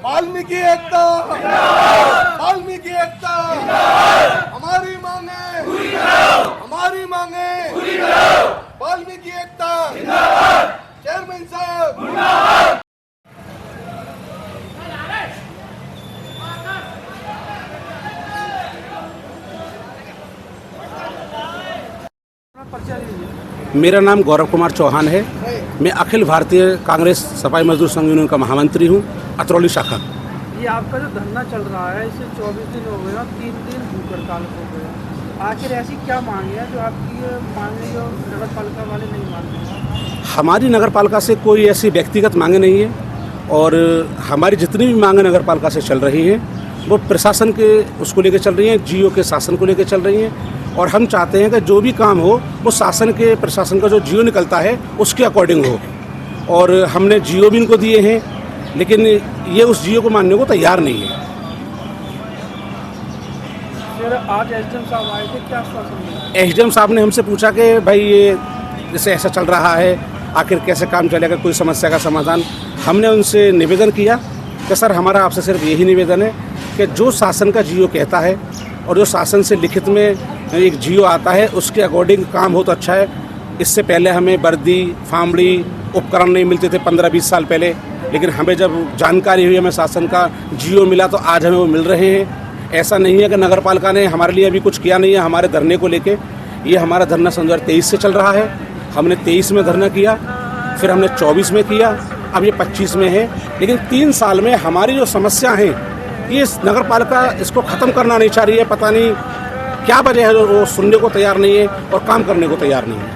वाल्मीकि एकता, वाल्मीकि एकता, हमारी मांगे, हमारी मांगे, वाल्मीकि एकता, चेयरमैन साहब। मेरा नाम गौरव कुमार चौहान है। मैं अखिल भारतीय कांग्रेस सफाई मजदूर संघ यूनियन का महामंत्री हूँ, अतरौली शाखा। ये आपका जो धरना चल रहा है इसे 24 दिन हो गए और 3 दिन भूख हड़ताल हो गए। आखिर ऐसी क्या मांग है जो आपकी मांगे जो नगर पालिका वाले नहीं मान रहे? हमारी नगर पालिका से कोई ऐसी व्यक्तिगत मांगे नहीं है और हमारी जितनी भी मांगे नगर पालिका से चल रही हैं वो प्रशासन के उसको लेकर चल रही हैं, जीओ के शासन को लेकर चल रही हैं। और हम चाहते हैं कि जो भी काम हो वो शासन के प्रशासन का जो जीओ निकलता है उसके अकॉर्डिंग हो। और हमने जीओ भी इनको दिए हैं लेकिन ये उस जीओ को मानने को तैयार नहीं है। फिर आज एसडीएम साहब आए थे, क्या आश्वासन मिला? एसडीएम साहब ने हमसे पूछा कि भाई ये जैसे ऐसा चल रहा है आखिर कैसे काम चलेगा, कोई समस्या का समाधान। हमने उनसे निवेदन किया कि सर हमारा आपसे सिर्फ यही निवेदन है कि जो शासन का जीओ कहता है और जो शासन से लिखित में एक जीओ आता है उसके अकॉर्डिंग काम हो तो अच्छा है। इससे पहले हमें वर्दी, फावड़ी, उपकरण नहीं मिलते थे 15-20 साल पहले, लेकिन हमें जब जानकारी हुई, हमें शासन का जीओ मिला तो आज हमें वो मिल रहे हैं। ऐसा नहीं है कि नगर पालिका ने हमारे लिए अभी कुछ किया नहीं है हमारे धरने को लेके। ये हमारा धरना 2023 से चल रहा है। हमने 23 में धरना किया, फिर हमने 24 में किया, अब ये 25 में है। लेकिन 3 साल में हमारी जो समस्या हैं ये नगर पालिका इसको ख़त्म करना नहीं चाह रही है। पता नहीं क्या वजह है, वो सुनने को तैयार नहीं है और काम करने को तैयार नहीं है।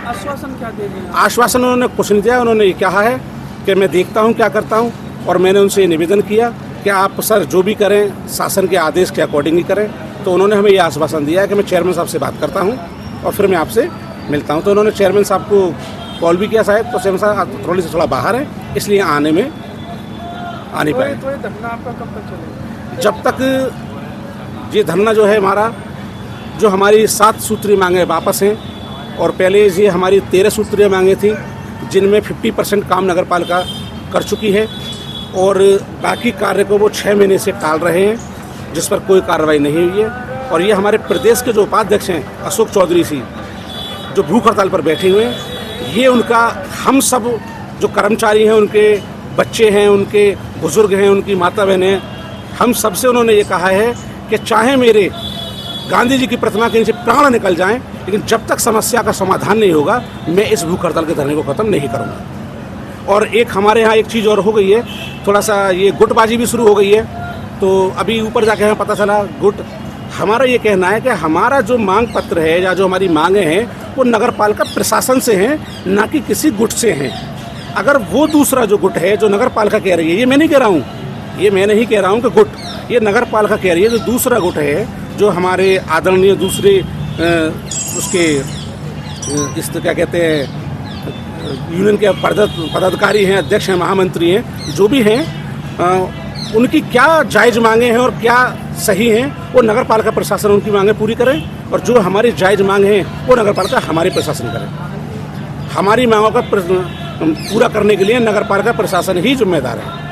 आश्वासन क्या दे दिया? आश्वासन उन्होंने कुछ नहीं दिया। उन्होंने ये कहा है कि मैं देखता हूँ क्या करता हूँ। और मैंने उनसे निवेदन किया कि आप सर जो भी करें शासन के आदेश के अकॉर्डिंग ही करें। तो उन्होंने हमें ये आश्वासन दिया है कि मैं चेयरमैन साहब से बात करता हूँ और फिर मैं आपसे मिलता हूँ। तो उन्होंने चेयरमैन साहब को कॉल भी किया शायद, तो चेयरमैन साहब थोड़ी से थोड़ा बाहर है इसलिए आने में आ नहीं पाए। तो ये धरना आपका कब तक चलेगा? जब तक ये धरना जो है हमारा, जो हमारी 7 सूत्रीय मांगे वापस हैं और पहले ये हमारी 13 सूत्रीय मांगे थी जिनमें 50% काम नगर पालिका कर चुकी है और बाकी कार्य को वो 6 महीने से टाल रहे हैं जिस पर कोई कार्रवाई नहीं हुई है। और ये हमारे प्रदेश के जो उपाध्यक्ष हैं अशोक चौधरी जी जो भूख हड़ताल पर बैठे हुए हैं, ये उनका, हम सब जो कर्मचारी हैं, उनके बच्चे हैं, उनके बुजुर्ग हैं, उनकी माता बहन हैं, हम सबसे उन्होंने ये कहा है कि चाहे मेरे गांधी जी की प्रतिमा के नीचे प्राण निकल जाएं लेकिन जब तक समस्या का समाधान नहीं होगा मैं इस भूख हड़ताल के धरने को ख़त्म नहीं करूँगा। और एक हमारे यहाँ एक चीज़ और हो गई है, थोड़ा सा ये गुटबाजी भी शुरू हो गई है। तो अभी ऊपर जाके हमें पता चला गुट, हमारा ये कहना है कि हमारा जो मांग पत्र है या जो हमारी मांगे हैं वो नगर पालिका प्रशासन से हैं, ना कि किसी गुट से हैं। अगर वो दूसरा जो गुट है जो नगर पालिका कह रही है, ये मैं नहीं कह रहा हूँ, ये मैं नहीं कह रहा हूँ कि गुट, ये नगर पालिका कह रही है, जो दूसरा गुट है जो हमारे आदरणीय दूसरे उसके इस क्या कहते हैं यूनियन के पदाधिकारी हैं, अध्यक्ष हैं, महामंत्री हैं, जो भी हैं, उनकी क्या जायज़ मांगे हैं और क्या सही हैं वो नगर पालिका प्रशासन उनकी मांगे पूरी करें और जो हमारी जायज़ मांग हैं वो नगर पालिका हमारी प्रशासन करें। हमारी मांगों का पूरा करने के लिए नगर पालिका प्रशासन ही जिम्मेदार है।